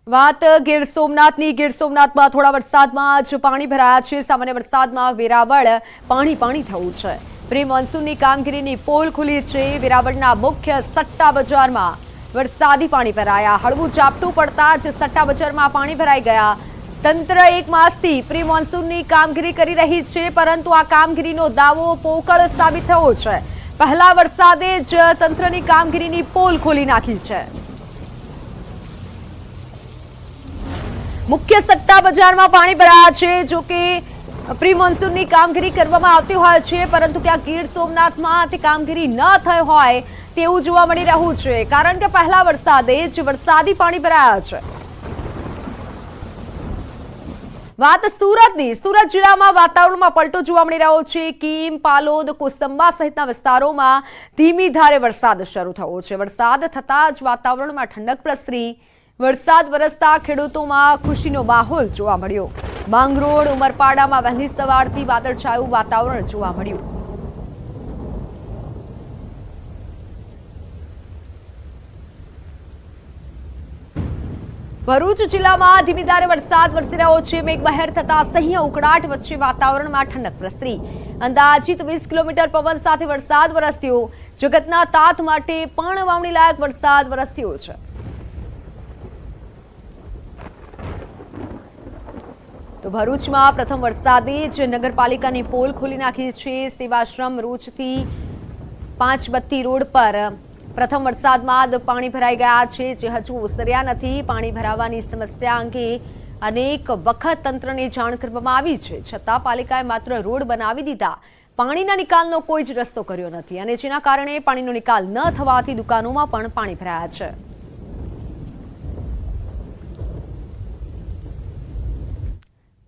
વાત ગીર સોમનાથની ગીર સોમનાથમાં થોડા વરસાદમાં જ પાણી ભરાયા છે। સામાન્ય વરસાદમાં વેરાવળ પાણી થયું છે। પ્રી મોન્સૂનની કામગીરીની પોલ ખુલી છે। વેરાવળના મુખ્ય સટ્ટા બજારમાં વરસાદી પાણી ભરાયા। હળવું ઝાપટું પડતા જ સટ્ટા બજારમાં પાણી ભરાઈ ગયા। તંત્ર એક માસથી પ્રી મોન્સૂનની કામગીરી કરી રહી છે, પરંતુ આ કામગીરીનો દાવો પોકળ સાબિત થયો છે। પહેલા વરસાદે જ તંત્રની કામગીરીની પોલ ખોલી નાખી છે। મુખ્ય સટ્ટા બજારમાં પાણી ભરાયા છે। જો કે પ્રી મોન્સૂનની કામગીરી કરવામાં આવતી હોય છે, પરંતુ ક્યાંક ગીર સોમનાથમાં તે કામગીરી ન થઈ હોય તેવું જોવા મળી રહ્યું છે, કારણ કે પહેલા વરસાદે જ વરસાદી પાણી ભરાયા છે। વાત સુરતની। સુરત જિલ્લામાં વાતાવરણમાં પલટો જોવા મળી રહ્યો છે। કીમ, પાલોદ, કોસંબા સહિતના વિસ્તારોમાં ધીમી ધારે વરસાદ શરૂ થયો છે। વરસાદ થતાં જ વાતાવરણમાં ઠંડક પ્રસરી। વરસાદ વરસતા ખેડૂતોમાં ખુશીનો માહોલ જોવા મળ્યો। માંગરોળ, ઉમરપાડામાં વહેલી સવારથી વાદળછાયું વાતાવરણ જોવા મળ્યું। ભરૂચ જિલ્લામાં ધીમી ધારે વરસાદ વરસી રહ્યો છે। મેઘમહેર થતા અસહ્ય ઉકળાટ વચ્ચે વાતાવરણમાં ઠંડક પ્રસરી। અંદાજિત 20 કિલોમીટર પવન સાથે વરસાદ વરસ્યો। જગતના તાત માટે પણ વાવણી લાયક વરસાદ વરસ્યો છે। તો ભરૂચમાં પ્રથમ વરસાદે જ નગરપાલિકાની પોલ ખોલી નાખી છે। સેવાશ્રમ રોડથી 5 બત્તી રોડ પર પ્રથમ વરસાદમાં પાણી ભરાઈ ગયા છે, જે હજુ ઓસર્યા નથી। પાણી ભરાવાની સમસ્યા અંગે અનેક વખત તંત્રને જાણ કરવામાં આવી છે, છતાં પાલિકાએ માત્ર રોડ બનાવી દીધા, પાણીના નિકાલનો કોઈ જ રસ્તો કર્યો નથી, અને જેના કારણે પાણીનો નિકાલ ન થવાથી દુકાનોમાં પણ પાણી ભરાયા છે।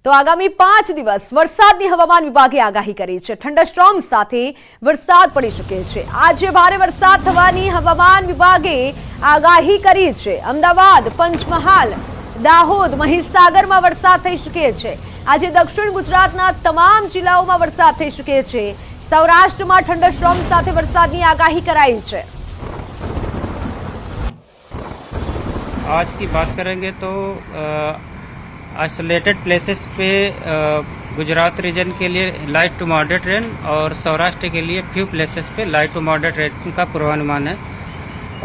તો આગામી 5 દિવસ વરસાદની હવામાન વિભાગે આગાહી કરી છે। થંડરસ્ટોર્મ સાથે વરસાદ પડી શકે છે। આજે ભારે વરસાદ થવાની હવામાન વિભાગે આગાહી કરી છે। અમદાવાદ, પંચમહાલ, દાહોદ, મહીસાગરમાં વરસાદ થઈ શકે છે। આજે દક્ષિણ ગુજરાતના તમામ જિલ્લાઓમાં વરસાદ થઈ શકે છે। સૌરાષ્ટ્રમાં થંડરસ્ટોર્મ સાથે વરસાદની આગાહી કરાઈ છે। आज की बात करेंगे तो आइसोलेटेड प्लेसेस पे गुजरात रीजन के लिए लाइट टू मॉडरेट रेन और सौराष्ट्र के लिए फ्यू प्लेसेस पे लाइट टू मॉडरेट रेन का पूर्वानुमान है।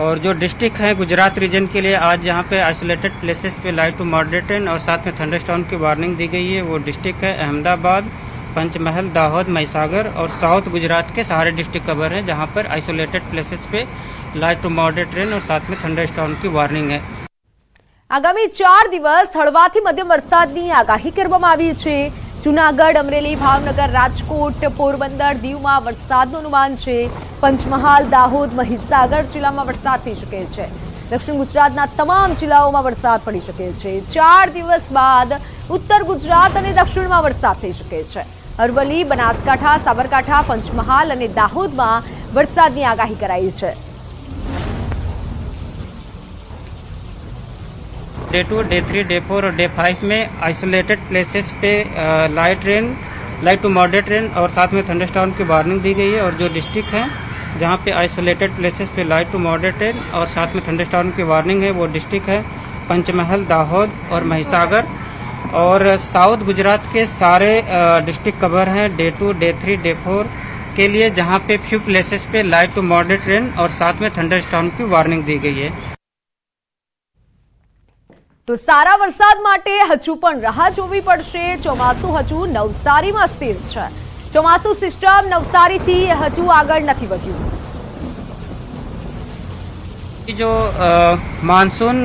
और जो डिस्ट्रिक्ट है गुजरात रीजन के लिए आज यहाँ पे आइसोलेटेड प्लेसेस पे लाइट टू मॉडरेट रेन और साथ में थंडरस्टॉर्म की वार्निंग दी गई है। वो डिस्ट्रिक्ट है अहमदाबाद, पंचमहल, दाहोद, महिसागर और साउथ गुजरात के सारे डिस्ट्रिक्ट कवर हैं, जहाँ पर आइसोलेटेड प्लेसेस पे लाइट टू मॉडरेट रेन और साथ में थंडरस्टॉर्म की वार्निंग है। આગામી 4 દિવસ હળવાથી મધ્યમ વરસાદની આગાહી કરવામાં આવી છે। જૂનાગઢ, અમરેલી, ભાવનગર, રાજકોટ, પોરબંદર, દીવમાં વરસાદનું અનુમાન છે। પંચમહાલ, દાહોદ, મહીસાગર જિલ્લામાં વરસાદ થઈ શકે છે। દક્ષિણ ગુજરાતના તમામ જિલ્લાઓમાં વરસાદ પડી શકે છે। 4 દિવસ બાદ ઉત્તર ગુજરાત અને દક્ષિણમાં વરસાદ થઈ શકે છે। અરવલ્લી, બનાસકાંઠા, સાબરકાંઠા, પંચમહાલ અને દાહોદમાં વરસાદની આગાહી કરાઈ છે। डे 2, डे 3, डे 4 और डे 5 में आइसोलेटेड प्लेसेस पे लाइट टू मॉडरेट रेन और साथ में थंडरस्टॉर्म की वार्निंग दी गई है। और जो डिस्ट्रिक्ट हैं जहाँ पे आइसोलेटेड प्लेसेस पे लाइट टू मॉडरेट रेन और साथ में थंडरस्टॉर्म की वार्निंग है, वो डिस्ट्रिक्ट है पंचमहल, दाहोद और महिसागर। और साउथ गुजरात के सारे डिस्ट्रिक्ट कवर हैं डे 2, डे 3, डे 4 के लिए, जहाँ पे फ्यू प्लेसेस पे लाइट टू मॉडरेट रेन और साथ में थंडरस्टॉर्म की वार्निंग दी गई है। તો સારા વરસાદ માટે હજુ પણ રાહ જોવી પડશે। ચોમાસું હજુ નવસારીમાં સ્થિર છે। ચોમાસું સિસ્ટમ નવસારીથી હજુ આગળ નથી વધ્યું। जो मानसून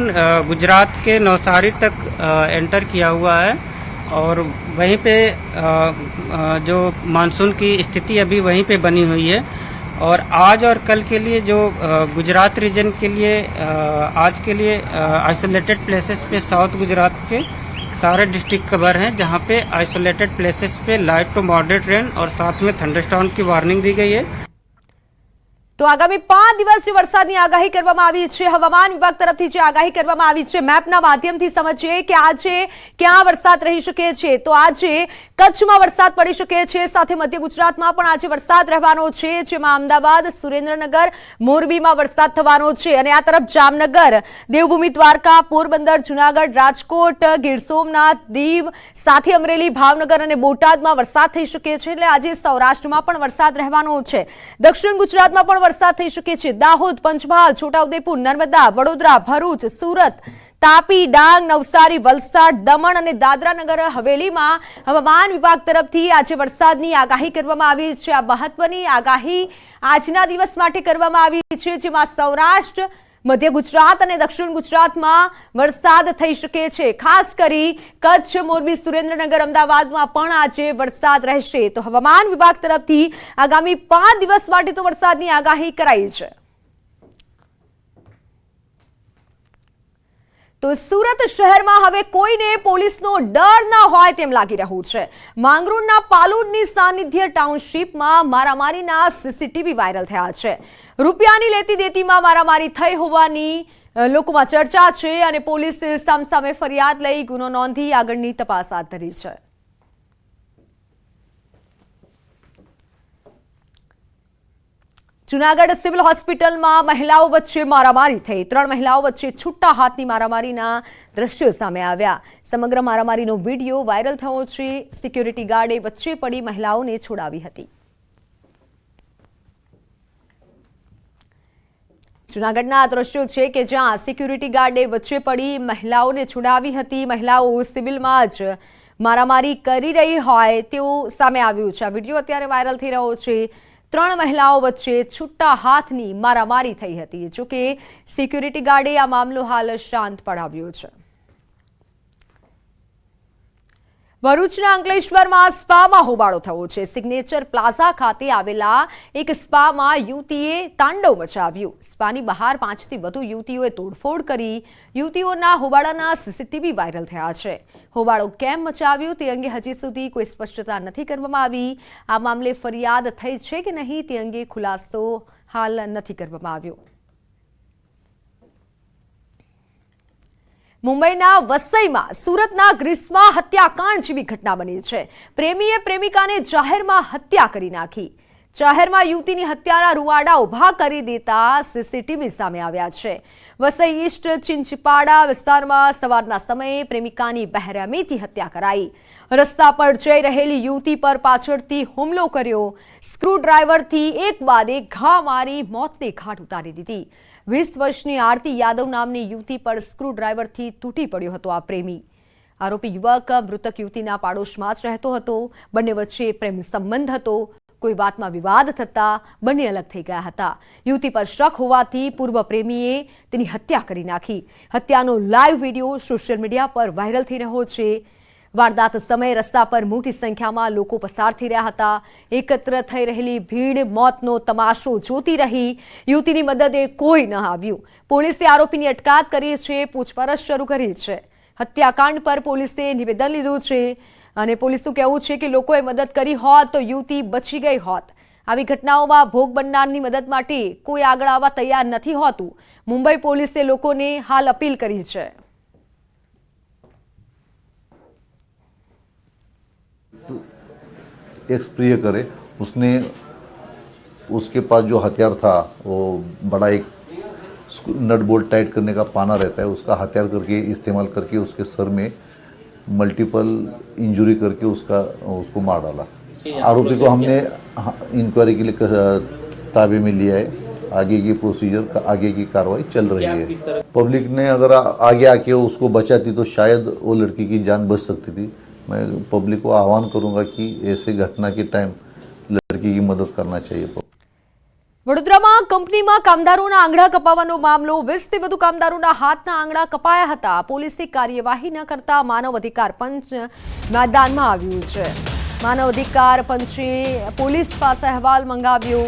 गुजरात के नवसारी तक एंटर किया हुआ है और वहीं पे जो मानसून की स्थिति अभी वहीं पे बनी हुई है। और आज और कल के लिए जो गुजरात रीजन के लिए आज के लिए आइसोलेटेड प्लेसेस पे साउथ गुजरात के सारे डिस्ट्रिक्ट कवर हैं, जहाँ पे आइसोलेटेड प्लेसेस पे लाइट टू मॉडरेट रेन और साथ में थंडरस्टॉर्म की वार्निंग दी गई है। તો આગામી 5 દિવસની વરસાદની આગાહી કરવામાં આવી છે। હવામાન વિભાગ તરફથી જે આગાહી કરવામાં આવી છે, મેપના માધ્યમથી સમજીએ કે આજે ક્યાં વરસાદ રહી શકે છે। તો આજે કચ્છમાં વરસાદ પડી શકે છે, સાથે મધ્ય ગુજરાતમાં પણ આજે વરસાદ રહેવાનો છે, જેમાં અમદાવાદ, સુરેન્દ્રનગર, મોરબીમાં વરસાદ થવાનો છે। અને આ તરફ જામનગર, દેવભૂમિ દ્વારકા, પોરબંદર, જૂનાગઢ, રાજકોટ, ગીર સોમનાથ, દીવ, સાથે અમરેલી, ભાવનગર અને બોટાદમાં વરસાદ થઈ શકે છે। એટલે આજે સૌરાષ્ટ્રમાં પણ વરસાદ રહેવાનો છે। દક્ષિણ ગુજરાતમાં પણ વરસાદ થઈ શકે છે। દાહોદ, પંચમહાલ, છોટાઉદેપુર, નર્મદા, વડોદરા, ભરૂચ, સુરત, તાપી, ડાંગ, નવસારી, વલસાડ, દમણ અને દાદરા નગર હવેલીમાં હવામાન વિભાગ તરફથી આજે વરસાદની આગાહી કરવામાં આવી છે। આ મહત્વની આગાહી આજના દિવસ માટે કરવામાં આવી છે, જેમાં સૌરાષ્ટ્ર, મધ્ય ગુજરાત અને દક્ષિણ ગુજરાતમાં વરસાદ થઈ શકે છે। ખાસ કરી કચ્છ, મોરબી, સુરેન્દ્રનગર, અમદાવાદમાં પણ આજે વરસાદ રહેશે। તો હવામાન વિભાગ તરફથી આગામી 5 દિવસ માટે તો વરસાદની આગાહી કરાઈ છે। તો સુરત શહેરમાં હવે કોઈને પોલીસનો ડર ન હોય તેમ લાગી રહ્યું છે। માંગરોળના પાલોડની સાનિધ્ય ટાઉનશીપમાં મારામારીના સીસીટીવી વાયરલ થયા છે। રૂપિયાની લેતી દેતીમાં મારામારી થઈ હોવાની લોકોમાં ચર્ચા છે અને પોલીસે સામસામે ફરિયાદ લઈ ગુનો નોંધી આગળની તપાસ હાથ ધરી છે। જૂનાગઢ સિવિલ હોસ્પિટલમાં મહિલાઓ વચ્ચે મારામારી થઈ। 3 મહિલાઓ વચ્ચે છૂટા હાથની મારામારીના દ્રશ્યો સામે આવ્યા। સમગ્ર મારામારીનો વિડીયો વાયરલ થયો છે। સિક્યુરિટી ગાર્ડે વચ્ચે પડી મહિલાઓને છોડાવી હતી। જૂનાગઢના દ્રશ્યો છે કે જ્યાં સિક્યુરિટી ગાર્ડે વચ્ચે પડી મહિલાઓને છોડાવી હતી। મહિલાઓ સિવિલમાં જ મારામારી કરી રહી હોય તેવું સામે આવ્યું છે। આ વિડીયો અત્યારે વાયરલ થઈ રહ્યો છે। 3 મહિલાઓ વચ્ચે છૂટા હાથની મારામારી થઈ હતી। જોકે સિક્યુરિટી ગાર્ડે આ મામલો હાલ શાંત પડાવ્યો છે। ભરૂચના અંકલેશ્વરમાં સ્પામાં હોબાળો થયો છે। સિગ્નેચર પ્લાઝા ખાતે આવેલા એક સ્પામાં યુવતીએ તાંડવ મચાવ્યું। સ્પાની બહાર 5 થી વધુ યુવતીઓએ તોડફોડ કરી। યુવતીઓના હોબાળાના સીસીટીવી વાયરલ થયા છે। હોબાળો કેમ મચાવ્યો તે અંગે હજી સુધી કોઈ સ્પષ્ટતા નથી કરવામાં આવી। આ મામલે ફરિયાદ થઈ છે કે નહીં તે અંગે ખુલાસો હાલ નથી કરવામાં આવ્યો। મુંબઈના વસઈમાં સુરતના ગ્રીસમાં હત્યાકાંડ જેવી ઘટના બની છે। પ્રેમીએ પ્રેમિકાને જાહેરમાં હત્યા કરી નાખી। જાહેરમાં યુવતીની હત્યાના રૂવાડા ઉભા કરી દેતા સીસીટીવી સામે આવ્યા છે। વસઈ ઈસ્ટ ચિંચપાડા વિસ્તારમાં સવારના સમયે પ્રેમિકાની બહેરમીથી હત્યા કરાઈ। રસ્તા પર જઈ રહેલી યુવતી પર પાછળથી હુમલો કર્યો। સ્ક્રૂ ડ્રાઈવરથી એક બાદ એક ઘા મારી મોતને ઘાટ ઉતારી દીધી। 20 વર્ષની આરતી યાદવ નામની યુવતી પર સ્ક્રૂ ડ્રાઈવરથી તૂટી પડ્યો હતો આ પ્રેમી। આરોપી યુવક મૃતક યુવતીના પાડોશમાં જ રહેતો હતો। બંને વચ્ચે પ્રેમ સંબંધ હતો। કોઈ વાતમાં વિવાદ થતા બંને અલગ થઈ ગયા હતા। યુવતી પર શક હોવાથી પૂર્વ પ્રેમીએ તેની હત્યા કરી નાખી। હત્યાનો લાઈવ વિડીયો સોશિયલ મીડિયા પર વાયરલ થઈ રહ્યો છે। વારદાત સમયે રસ્તા પર મોટી સંખ્યામાં લોકો પસાર થઈ રહ્યા હતા। એકત્ર થઈ રહેલી ભીડ મોતનો તમાશો જોતી રહી। યુવતીની મદદે કોઈ ન આવ્યું। પોલીસે આરોપીની અટકાયત કરી છે। પૂછપરછ શરૂ કરી છે। હત્યાકાંડ પર પોલીસે નિવેદન લીધું છે અને પોલીસનું કહેવું છે કે લોકોએ મદદ કરી હોત તો યુવતી બચી ગઈ હોત। આવી ઘટનાઓમાં ભોગ બનનારની મદદ માટે કોઈ આગળ આવવા તૈયાર નથી હોતું। મુંબઈ પોલીસે લોકોને હાલ અપીલ કરી છે। एक्सप्रिय करे उसने उसके पास जो हथियार था वो बड़ा एक नट बोल्ट टाइट करने का पाना रहता है, उसका हथियार करके इस्तेमाल करके उसके सर में मल्टीपल इंजरी करके उसको मार डाला। आरोपी को हमने इंक्वायरी के लिए ताबे में लिया है। आगे की प्रोसीजर आगे की कार्रवाई चल रही है। पब्लिक ने अगर आगे आके उसको बचाती तो शायद वो लड़की की जान बच सकती थी। मैं पब्लिक को आह्वान करूंगा कि ऐसे घटना के टाइम लड़की की मदद करना चाहिए। વડોદરામાં કંપનીમાં કામદારોના આંગળા કપાવવાનો મામલો। 20 થી વધુ કામદારોના હાથના આંગળા કપાયા હતા। પોલીસે કાર્યવાહી ન કરતા માનવ અધિકાર પંચ મેદાનમાં આવ્યું છે। માનવ અધિકાર પંચે પોલીસ પાસે અહેવાલ મંગાવ્યો।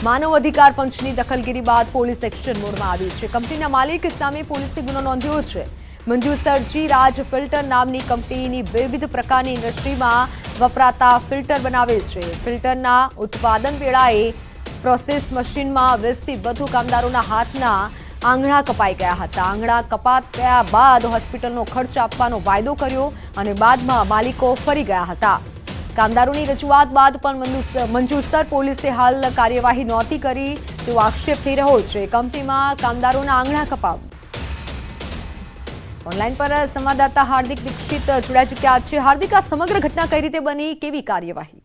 માનવ અધિકાર પંચની દખલગીરી બાદ પોલીસ એક્શન મોડમાં આવી છે। કંપનીના માલિક સામે પોલીસે ગુનો નોંધ્યો છે। મંજુ સરજી રાજ ફિલ્ટર નામની કંપનીની વિવિધ પ્રકારની ઇન્ડસ્ટ્રીમાં વપરાતા ફિલ્ટર બનાવે છે। ફિલ્ટરના ઉત્પાદન વેળાએ પ્રોસેસ મશીનમાં 20થી વધુ કામદારોના હાથના આંગળા કપાઈ ગયા હતા. આંગળા કપાયા બાદ હોસ્પિટલનો ખર્ચ આપવાનો વાયદો કર્યો અને બાદમાં માલિકો ફરી ગયા હતા. કામદારોની રજૂઆત બાદ પણ મંજુસર પોલીસે હાલ કાર્યવાહી નહોતી કરી તેવો આક્ષેપ થઈ રહ્યો છે. કંપનીમાં કામદારોના આંગળા કપાવ્યા. ઓનલાઈન પર સંવાદદાતા હાર્દિક દીક્ષિત જોડાઈ ચૂક્યા છે. હાર્દિક, આ સમગ્ર ઘટના કઈ રીતે બની, કેવી કાર્યવાહી?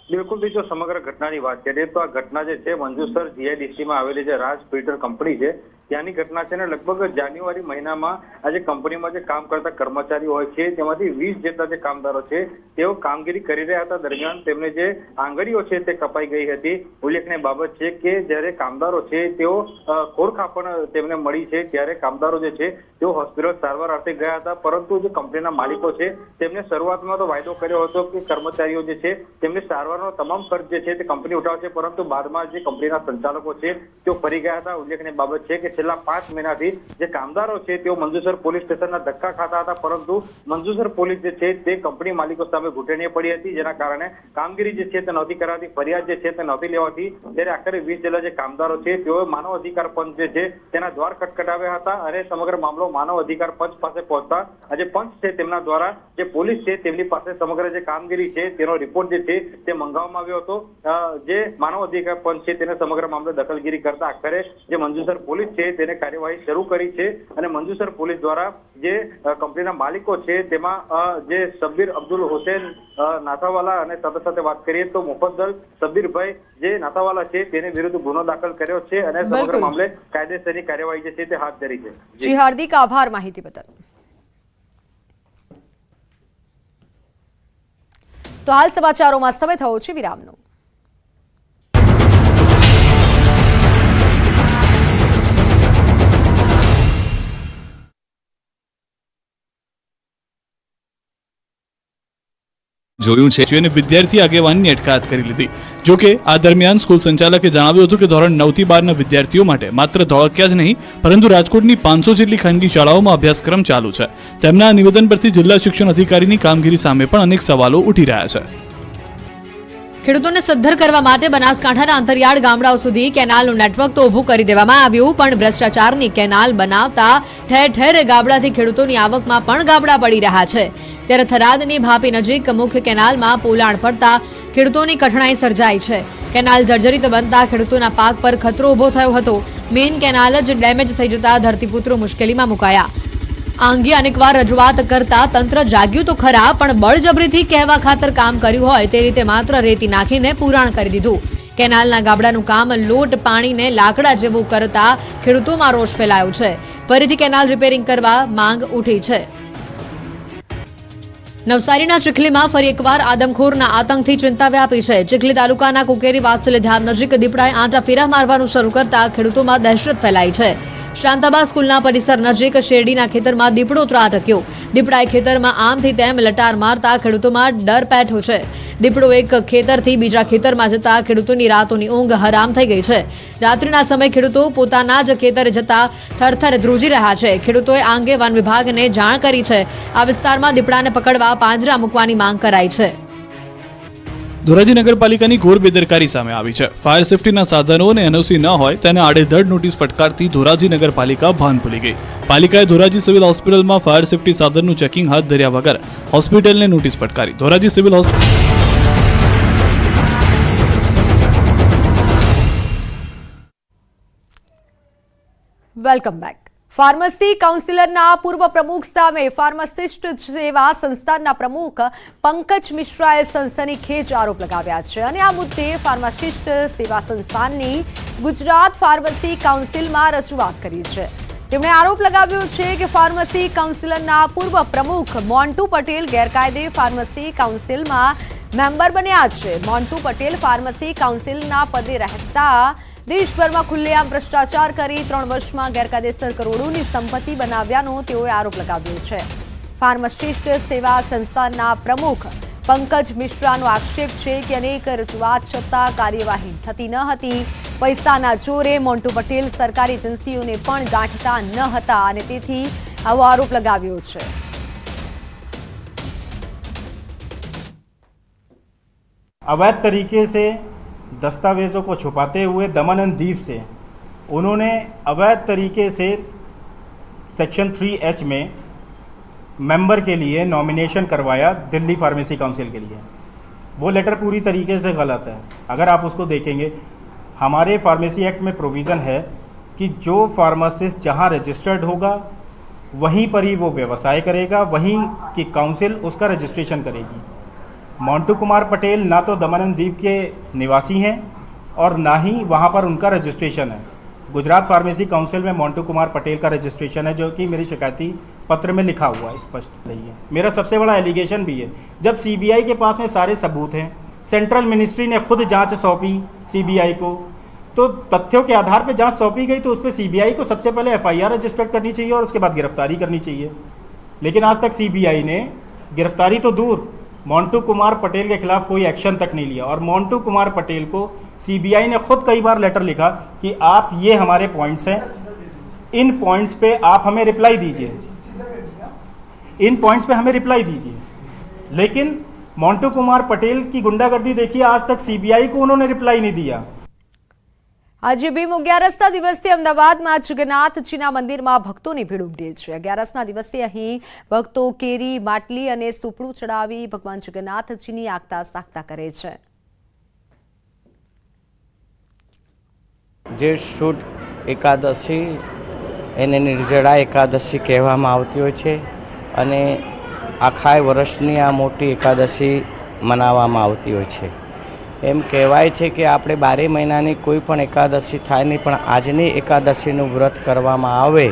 બિલકુલ, જો સમગ્ર ઘટનાની વાત કરીએ તો આ ઘટના જે છે મંજુસર જીઆઈડીસીમાં આવેલી જે રાજ ફિલ્ટર કંપની છે ત્યાંની ઘટના છે ને લગભગ જાન્યુઆરી મહિનામાં આ જે કંપનીમાં જે કામ કરતા કર્મચારીઓ હોય છે તેમાંથી 20 જેટલા જે કામદારો છે તેઓ કામગીરી કરી રહ્યા હતા. દરમિયાન તેમને જે આંગળીઓ છે તે કપાઈ ગઈ હતી. ઉલ્લેખનીય બાબત છે કે જ્યારે કામદારો છે તેઓ ખોરખા પણ તેમને મળી છે ત્યારે કામદારો જે છે તેઓ હોસ્પિટલ સારવાર અર્થે ગયા હતા. પરંતુ જે કંપનીના માલિકો છે તેમને શરૂઆતમાં તો વાયદો કર્યો હતો કે કર્મચારીઓ જે છે તેમને સારવારનો તમામ ખર્ચ જે છે તે કંપની ઉઠાવશે, પરંતુ બાદમાં જે કંપનીના સંચાલકો છે તેઓ ફરી ગયા હતા. ઉલ્લેખનીય બાબત છે કે છેલ્લા 5 મહિનાથી જે કામદારો છે તેઓ મંજુસર પોલીસ સ્ટેશનના ધક્કા ખાતા હતા, પરંતુ મંજુસર પોલીસ જે છે તે કંપની માલિકો સામે ઘૂંટણીએ પડી હતી, જેના કારણે કામગીરી જે છે તે નહોતી કરાતી, ફરિયાદ જે છે તે નહોતી લેવાતી. ત્યારે આખરે 20 જેટલા જે કામદારો છે તેઓએ માનવ અધિકાર પંચ જે છે તેના દ્વાર ખટખટાવ્યા હતા અને સમગ્ર મામલો માનવ અધિકાર પંચ પાસે પહોંચતા આજે પંચ છે તેમના દ્વારા જે પોલીસ છે તેમની પાસે સમગ્ર જે કામગીરી છે તેનો રિપોર્ટ જે છે તે મંગાવવામાં આવ્યો હતો. જે માનવ અધિકાર પંચ છે તેને સમગ્ર મામલે દખલગીરી કરતા આખરે જે મંજુસર પોલીસ છે તેને કાર્યવાહી શરૂ કરી છે અને મંજુસર પોલીસ દ્વારા જે કંપનીના માલિકો છે તેમાં જે શબ્બીર અબ્દુલ હુસેન નાથાવાલા અને સાથે વાત કરીએ તો મુફદ્દલ શબ્બીરભાઈ જે નાથાવાલા છે તેને વિરુદ્ધ ગુનો દાખલ કર્યો છે અને સમગ્ર મામલે કાયદેસરની કાર્યવાહી જે છે તે હાથ ધરી છે. જી હાર્દિક, આભાર માહિતી બદલ. તો હાલ સમાચારોમાં સમય થયો છે વિરામનો. જોયું છે અને વિદ્યાર્થી આગેવાનની અટકાયત કરી લીધી. જોકે આ દરમિયાન સ્કૂલ સંચાલકે જણાવ્યું હતું કે ધોરણ 9 થી 12ના વિદ્યાર્થીઓ માટે માત્ર ધોળકિયા જ નહીં પરંતુ રાજકોટની 500 જેટલી ખાનગી શાળાઓમાં અભ્યાસક્રમ ચાલુ છે. તેમના નિવેદન પરથી જિલ્લા શિક્ષણ અધિકારીની કામગીરી સામે પણ અનેક સવાલો ઉઠી રહ્યા છે. ખેડૂતોને સદ્ધર કરવા માટે બનાસકાંઠાના અંતરિયાળ ગામડાઓ સુધી કેનાલનું નેટવર્ક તો ઊભું કરી દેવામાં આવ્યું, પણ ભ્રષ્ટાચારની કેનાલ બનાવતા ઠેર ઠેર ગાબડાથી ખેડૂતોની આવકમાં પણ ગાબડા પડી રહ્યા છે. ત્યારે થરાદની ભાપી નજીક મુખ્ય કેનાલમાં પોલાણ પડતા ખેડૂતોની કઠણાઈ સર્જાઈ છે. કેનાલ જર્જરિત બનતા ખેડૂતોના પાક પર ખતરો ઊભો થયો હતો. મેઇન કેનાલ જ ડેમેજ થઈ જતા ધરતીપુત્રો મુશ્કેલીમાં મુકાયા. આ અંગે અનેકવાર રજૂઆત કરતા તંત્ર જાગ્યું તો ખરા, પણ બળજબરીથી કહેવા ખાતર કામ કર્યું હોય તે રીતે માત્ર રેતી નાખીને પુરાણ કરી દીધું. કેનાલના ગાબડાનું કામ લોટ પાણીને લાકડા જેવું કરતા ખેડૂતોમાં રોષ ફેલાયો છે. ફરીથી કેનાલ રિપેરિંગ કરવા માંગ ઉઠી છે. નવસારીના ચીખલીમાં ફરી એકવાર આદમખોરના આતંકથી ચિંતા વ્યાપી છે. ચીખલી તાલુકાના કુકેરી વાત્સલ્ય ધામ નજીક દીપડાએ આંટા ફેરા મારવાનું શરૂ કરતા ખેડૂતોમાં દહેશત ફેલાઈ છે. શાંતાબા સ્કૂલના પરિસર નજીક શેરડીના ખેતરમાં દીપડો ત્રાટક્યો. દીપડાએ ખેતરમાં આમથી તેમ લટાર મારતા ખેડૂતોમાં ડર પેઠો છે. દીપડો એક ખેતરથી બીજા ખેતરમાં જતા ખેડૂતોની રાતોની ઊંઘ હરામ થઈ ગઈ છે. રાત્રિના સમયે ખેડૂતો પોતાના જ ખેતરે જતા થરથર ધ્રુજી રહ્યા છે. ખેડૂતોએ આ અંગે વન વિભાગને જાણ કરી છે. આ વિસ્તારમાં દીપડાને પકડવા પાંજરા મૂકવાની માંગ કરાઈ છે. ધોરાજી નગરપાલિકાની ઘોર બેદરકારી સામે આવી છે. ફાયર સેફટીના સાધનો અને એનઓસી ન હોય તેને આડેધડ નોટિસ ફટકારતી ધોરાજી નગરપાલિકા ભાન ભૂલી ગઈ. પાલિકાએ ધોરાજી સિવિલ હોસ્પિટલમાં ફાયર સેફટી સાધનનું ચેકિંગ હાથ ધર્યા વગર હોસ્પિટલને નોટિસ ફટકારી. Dhoraji civil welcome back. Pharmacy કાઉન્સિલરના પૂર્વ પ્રમુખ સામે ફાર્માસિસ્ટ સેવા સંસ્થાનના પ્રમુખ પંકજ મિશ્રાએ સનસનીખેજ આરોપ લગાવ્યા છે અને આ મુદ્દે ફાર્માસિસ્ટ સેવા સંસ્થાનની ગુજરાત ફાર્મસી કાઉન્સિલમાં રજૂઆત કરી છે. તેમણે આરોપ લગાવ્યો છે કે ફાર્મસી કાઉન્સિલરના પૂર્વ પ્રમુખ મોન્ટુ પટેલ ગેરકાયદે ફાર્મસી કાઉન્સિલમાં મેમ્બર બન્યા છે. મોન્ટુ પટેલ ફાર્મસી કાઉન્સિલના પદે રહેતા દેશભરમાં ખુલ્લેઆમ ભ્રષ્ટાચાર કરી 3 વર્ષમાં ગેરકાયદેસર કરોડોની સંપત્તિ બનાવ્યાનો તેઓએ આરોપ લગાવ્યો છે. ફાર્માસિસ્ટ સેવા સંસ્થાનના પ્રમુખ પંકજ મિશ્રાનો આક્ષેપ છે કે અનેક રજૂઆત છતાં કાર્યવાહી થતી ન હતી. પૈસાના જોરે મોન્ટુ પટેલ સરકારી એજન્સીઓને પણ ગાંઠતા ન હતા અને તેથી આવો આરોપ લગાવ્યો છે. अवैध तरीके से दस्तावेज़ों को छुपाते हुए दमन द्वीप से उन्होंने अवैध तरीके से सेक्शन 3H में मेंबर के लिए नॉमिनेशन करवाया दिल्ली फार्मेसी काउंसिल के लिए। वो लेटर पूरी तरीके से गलत है। अगर आप उसको देखेंगे, हमारे फार्मेसी एक्ट में प्रोविज़न है कि जो फार्मासिस्ट जहाँ रजिस्टर्ड होगा वहीं पर ही वो व्यवसाय करेगा, वहीं की काउंसिल उसका रजिस्ट्रेशन करेगी। मोंटू कुमार पटेल ना तो दमन द्वीप के निवासी हैं और ना ही वहाँ पर उनका रजिस्ट्रेशन है। गुजरात फार्मेसी काउंसिल में मोंटू कुमार पटेल का रजिस्ट्रेशन है, जो कि मेरे शिकायती पत्र में लिखा हुआ है, स्पष्ट नहीं है। मेरा सबसे बड़ा एलिगेशन भी है, जब सीबीआई के पास में सारे सबूत हैं, सेंट्रल मिनिस्ट्री ने खुद जांच सौंपी सीबीआई को, तो तथ्यों के आधार पर जांच सौंपी गई, तो उस पर सीबीआई को सबसे पहले एफआईआर रजिस्टर करनी चाहिए और उसके बाद गिरफ्तारी करनी चाहिए। लेकिन आज तक सीबीआई ने गिरफ्तारी तो दूर, मोंटू कुमार पटेल के खिलाफ कोई एक्शन तक नहीं लिया। और मोंटू कुमार पटेल को सीबीआई ने खुद कई बार लेटर लिखा कि आप ये हमारे पॉइंट्स हैं, इन पॉइंट्स पे आप हमें रिप्लाई दीजिए, इन पॉइंट्स पे हमें रिप्लाई दीजिए। लेकिन मोंटू कुमार पटेल की गुंडागर्दी देखिए, आज तक सीबीआई को उन्होंने रिप्लाई नहीं दिया। આજે ભીમ અગિયારસના દિવસે અમદાવાદમાં જગન્નાથજીના મંદિરમાં ભક્તોની ભીડ ઉમટી છે। અગિયારસના દિવસે અહીં ભક્તો કેરી, માટલી અને સુપડું ચડાવી ભગવાન જગન્નાથજીની આગતા સાગતા કરે છે। જે શુદ્ધ એકાદશી એને નિર્જળા એકાદશી કહેવામાં આવતી હોય છે અને આખા વર્ષની આ મોટી એકાદશી મનાવવામાં આવતી હોય છે। એમ કહેવાય છે કે આપણે 12 મહિનાની કોઈ પણ એકાદશી થાય નહીં, પણ આજની એકાદશીનું વ્રત કરવામાં આવે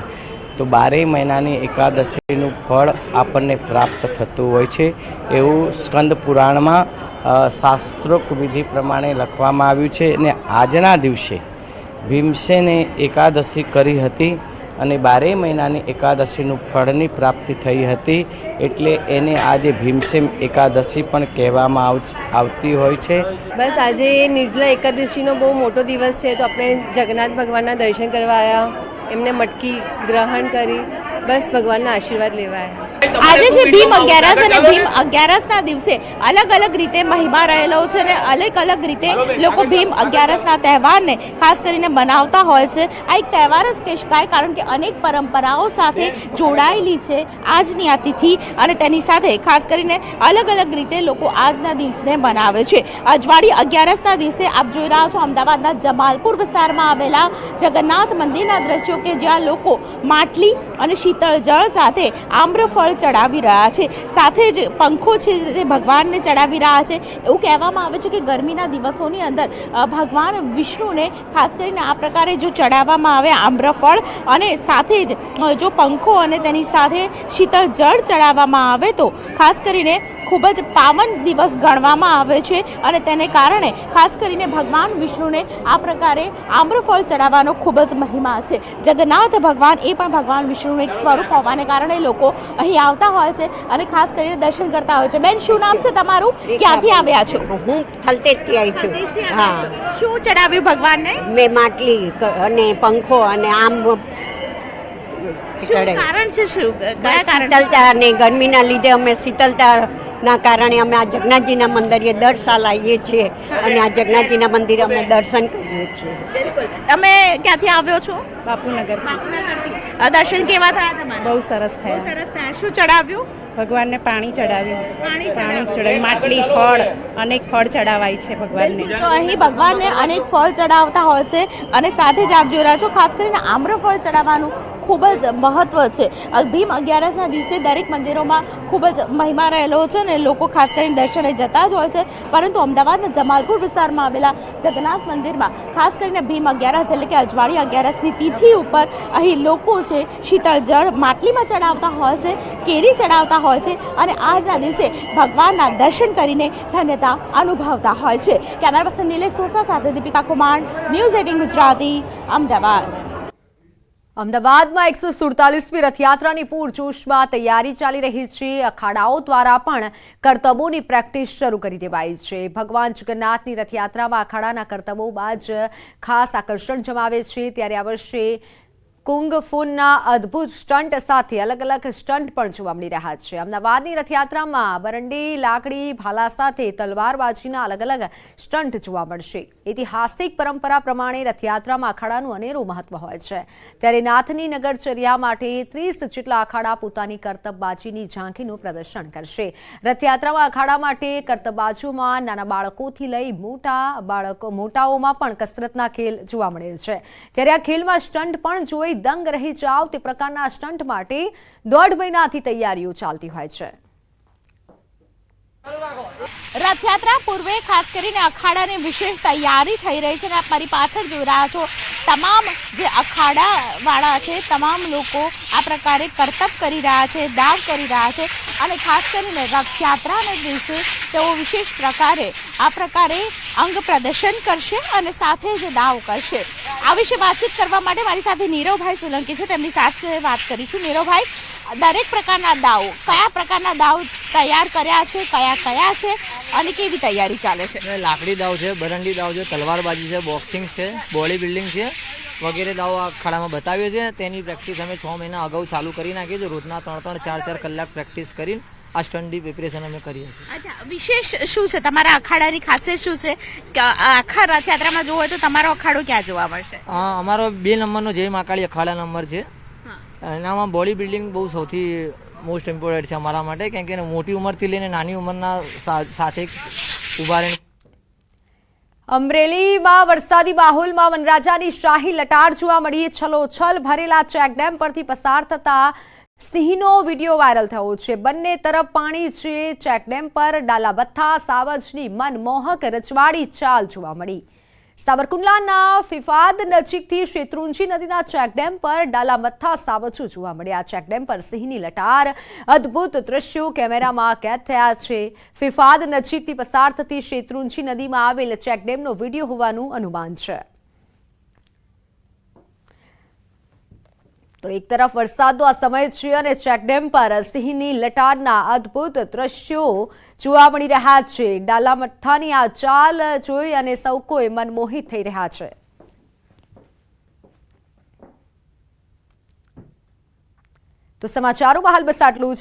તો 12 મહિનાની એકાદશીનું ફળ આપણને પ્રાપ્ત થતું હોય છે, એવું સ્કંદ પુરાણમાં શાસ્ત્રોક્ત વિધિ પ્રમાણે લખવામાં આવ્યું છે। અને આજના દિવસે ભીમસેને એકાદશી કરી હતી અને 12 મહિનાની એકાદશીનું ફળની પ્રાપ્તિ થઈ હતી, એટલે એને આજે ભીમસેન એકાદશી પણ કહેવામાં આવતી હોય છે। બસ આજે નિર્જલા એકાદશીનો બહુ મોટો દિવસ છે, તો આપણે જગન્નાથ ભગવાનના દર્શન કરવા આવ્યા, એમને મટકી ગ્રહણ કરી, બસ ભગવાનના આશીર્વાદ લેવા આવ્યા। આજે છે ભીમ અગિયારસ અને ભીમ અગિયારસના દિવસે અલગ અલગ રીતે મહિમા રહેલો છે અને અલગ અલગ રીતે લોકો ભીમ અગિયારસના તહેવારને ખાસ કરીને મનાવતા હોય છે। આ એક તહેવાર જ કહી શકાય, કારણ કે અનેક પરંપરાઓ સાથે જોડાયેલી છે આજની આ તિથિ, અને તેની સાથે ખાસ કરીને અલગ અલગ રીતે લોકો આજના દિવસને મનાવે છે। અજવાળી અગિયારસના દિવસે આપ જોઈ રહ્યા છો અમદાવાદના જમાલપુર વિસ્તારમાં આવેલા જગન્નાથ મંદિરના દ્રશ્યો, કે જ્યાં લોકો માટલી અને શીતળ જળ સાથે આમ્રફળ ચડાવી રહ્યા છે, સાથે જ પંખો છે તે ભગવાનને ચડાવી રહ્યા છે। એવું કહેવામાં આવે છે કે ગરમીના દિવસોની અંદર ભગવાન વિષ્ણુને ખાસ કરીને આ પ્રકારે જો ચડાવવામાં આવે આમ્રફળ અને સાથે જ જો પંખો અને તેની સાથે શીતળ જળ ચડાવવામાં આવે તો ખાસ કરીને ખૂબ જ પાવન દિવસ ગણવામાં આવે છે, અને તેને કારણે ખાસ કરીને ભગવાન વિષ્ણુને આ પ્રકારે આમ્રફળ ચડાવવાનો ખૂબ જ મહિમા છે। જગન્નાથ ભગવાન એ પણ ભગવાન વિષ્ણુનું એક સ્વરૂપ હોવાને કારણે લોકો અહીં આવતા હોય છે અને ખાસ કરીને દર્શન કરતા હોય છે। બેન, શું નામ છે તમારું? ક્યાંથી આવ્યા છો? હું થલતેજથી આવી છું। હા, શું ચડાવ્યું ભગવાનને? મેં માટલી અને પંખો અને આમ શું કારણ છે? શું કયા કારણ? શીતળતા અને ગરમીના લીધે અમે શીતળતાના કારણે અમે આ જગન્નાથજીના મંદિરે દર સાલ આવીએ છીએ અને આ જગન્નાથજીના મંદિરે અમે દર્શન કરીએ છીએ। બિલકુલ। તમે ક્યાંથી આવ્યો છો? બાપુનગર દર્શન કેવા થયા તમારા? બહુ સરસ બહુ થયા। સરસ થયા। શું ચડાવ્યું? ભગવાનને પાણી ચડાવ્યું, પાણી ચડાવ્યું, માટલી, ફળ, અનેક ફળ ચડાવાય છે ભગવાનને। તો અહીં ભગવાનને અનેક ફળ ચડાવતા હોય છે, અને સાથે જ આપ જોઈ રહ્યા છો ખાસ કરીને આમ્રફળ ચડાવવાનું ખૂબ જ મહત્વ છે। ભીમ અગિયારસના દિવસે દરેક મંદિરોમાં ખૂબ જ મહિમા રહેલો છે અને લોકો ખાસ કરીને દર્શને જતા જ હોય છે, પરંતુ અમદાવાદના જમાલપુર વિસ્તારમાં આવેલા જગન્નાથ મંદિરમાં ખાસ કરીને ભીમ અગિયારસ એટલે કે અજવાળી અગિયારસની તિથિ ઉપર અહીં લોકો છે શીતળ જળ માટલીમાં ચડાવતા હોય છે, કેરી ચડાવતા હોય છે, અને આજના દિવસે ભગવાનના દર્શન કરીને ધન્યતા અનુભવતા હોય છે। કેમેરા પર્સન નિલેશ સોસા સાથે દીપિકા કુમાર, ન્યૂઝ 18 ગુજરાતી, અમદાવાદ। અમદાવાદમાં 147મી રથયાત્રાની પૂરજોશમાં તૈયારી ચાલી રહી છે। અખાડાઓ દ્વારા પણ કરતબોની પ્રેક્ટિસ શરૂ કરી દેવાઈ છે। ભગવાન જગન્નાથની રથયાત્રામાં અખાડાના કરતબો બાદ ખાસ આકર્ષણ જમાવે છે, ત્યારે આ વર્ષે કુંગ ફૂનના અદ્ભુત સ્ટન્ટ સાથે અલગ અલગ સ્ટન્ટ પણ જોવા મળી રહ્યા છે. અમદાવાદની રથયાત્રામાં બરંડી, લાકડી, ભાલા સાથે તલવારબાજીના અલગ અલગ સ્ટન્ટ જોવા મળશે. ઐતિહાસિક પરંપરા પ્રમાણે રથયાત્રામાં અખાડાનું અનેરું મહત્વ હોય છે. ત્યારે નાથની નગરચર્યા માટે 30 જેટલા અખાડા પોતાની કરતબબાજીની ઝાંખીનું પ્રદર્શન કરશે. રથયાત્રામાં અખાડા માટે કરતબબાજોમાં નાના બાળકોથી લઈ મોટાઓમાં પણ કસરતના ખેલ જોવા મળે છે. ત્યારે આ ખેલમાં સ્ટન્ટ પણ જોઈ દંગ રહી જાવ તે પ્રકારના સ્ટન્ટ માટે 1.5 મહિનાથી તૈયારીઓ ચાલતી હોય છે. રથયાત્રા પૂર્વે ખાસ કરીને અખાડાની વિશેષ તૈયારી થઈ રહી છે અને આપ મારી પાછળ જોઈ રહ્યા છો તમામ જે અખાડાવાળા છે તમામ લોકો આ પ્રકારે કરતબ કરી રહ્યા છે, દાવ કરી રહ્યા છે અને ખાસ કરીને રથયાત્રાના દિવસે તેઓ વિશેષ પ્રકારે આ પ્રકારે અંગ પ્રદર્શન કરશે અને સાથે જ દાવ કરશે. આ વિશે વાતચીત કરવા માટે મારી સાથે નીરવભાઈ સોલંકી છે, તેમની સાથે વાત કરીશું. નીરવભાઈ, દરેક પ્રકારના દાવ, કયા પ્રકારના દાવ તૈયાર કર્યા છે, કયા છે અને કેવી તૈયારી ચાલે છે? લાકડી દાવ છે, બરંડી દાવ છે, તલવારબાજી છે, બોક્સિંગ છે, બોડી બિલ્ડિંગ છે વગેરે દાવ આ અખાડામાં બતાવ્યો છે. તેની પ્રેક્ટિસ અમે 6 મહિના અગાઉ ચાલુ કરી નાખી છે. રોજના 3-3, 4-4 કલાક પ્રેક્ટિસ કરીને આ સ્ટન્ટની પ્રિપેરેશન અમે કરીએ છીએ. અચ્છા, વિશેષ શું છે તમારા અખાડાની ખાસિયત શું છે કે આખા રથયાત્રામાં જોવો હોય તો તમારો અખાડો ક્યાં જોવા મળશે? અમારો 2 નંબરનો જય મહાકાળી અખાડા નંબર છે. એનામાં બોડી બિલ્ડિંગ બહુ સૌથી મોસ્ટ ઇમ્પોર્ટન્ટ છે અમારા માટે, કેમ કે મોટી ઉંમરથી લઈને નાની ઉંમરના સાથે ઉભા રહીને. અમરેલીમાં વરસાદી માહોલમાં વનરાજાની શાહી લટાર જોવા મળી. છલોછલ ભરેલા ચેકડેમ પરથી પસાર થતા સિંહનો વિડીયો વાયરલ થયો છે. બંને તરફ પાણી છે. ચેકડેમ પર ડાલાબથ્થા સાવજની મનમોહક રજવાડી ચાલ જોવા મળી. સાબરકુંડલાના ફિફાદ નજીકથી શેત્રુંજી નદીના ચેકડેમ પર ડાલામથ્થા સાવજો જોવા મળ્યા. ચેકડેમ પર સિંહની લટાર, અદ્ભુત દ્રશ્યો કેમેરામાં કેદ થયા છે. ફિફાદ નજીકથી પસાર થતી શેત્રુંજી નદીમાં આવેલ ચેકડેમનો વિડીયો હોવાનું અનુમાન છે. તો એક તરફ વરસાદનો આ સમય છે અને ચેકડેમ પર સિંહની લટારના અદ્ભુત દ્રશ્યો જોવા મળી રહ્યા છે. ડાલામથ્થાની આ ચાલ જોઈ અને સૌ કોઈ મનમોહિત થઈ રહ્યા છે. તો સમાચારોમાં હાલ બસ આટલું જ.